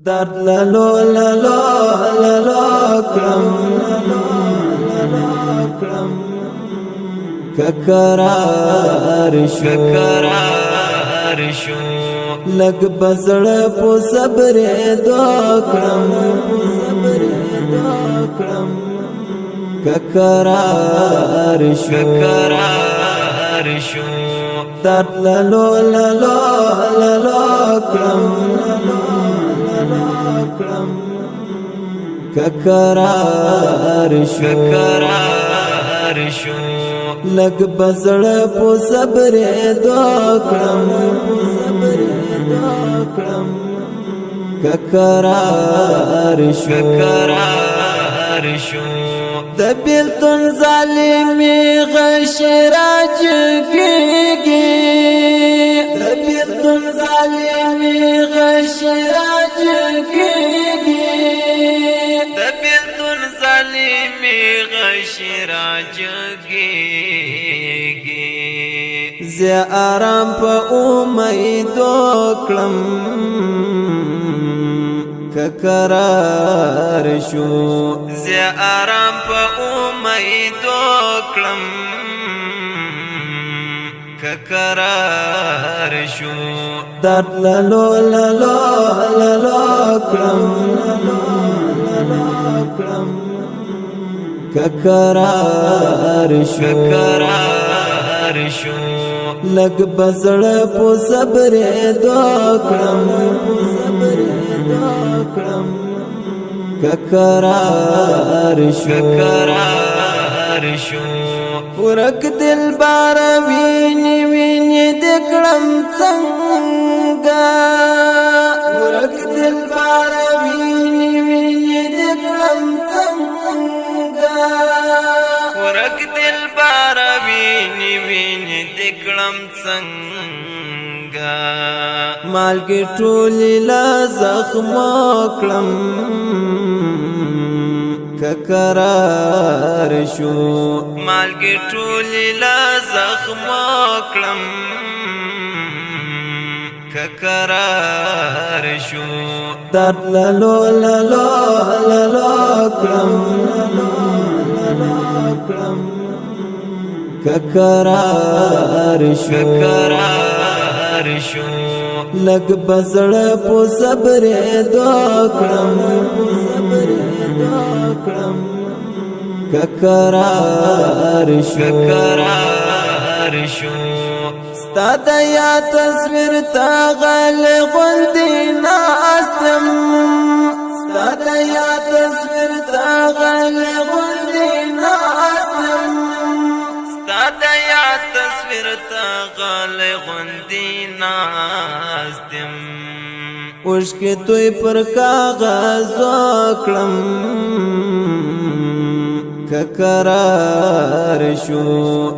درد لالو لالو لالو کرم ککرار شو لگ بزړ په صبر دو کرم ککرار شو درد لالو لالو لالو ککرار شو لگ بزړ په صبر دو کرم ککرار شو د بیلتون ظالمی غش راجگیگی د بیلتون ظالمی غش راجگیگی د بیلتون ظالمی غش راجگیگی زی آرام پا امیدو کلم ککرار شو زی آرام پا امیدو کلم ککرار شو درد لالو لالو لالو کرم ککرار شو لگ بزړ په صبر دو کرم ککرار شو ورک دل بار ویني ویني دکړم څنګه ورک دل بار ویني ویني دکړم څنګه ورک دل بار ویني ویني دکړم څنګه مالګي ټولې لا زخم کړم ککرار شو مالګي ټولې لا زخم کړم ککرار شو درد لالو لالو لالو ککرار شو لگ بزړ په صبر دو کرم ککرار شو ستا د یا تصویر تا غل غوندې ناستم ستا د یا تصویر تا غل غوندې ناستم ستا د یا تصویر تا غل غوندې ناستم اوښکې توی پر کاغذ وکړم ککرار شو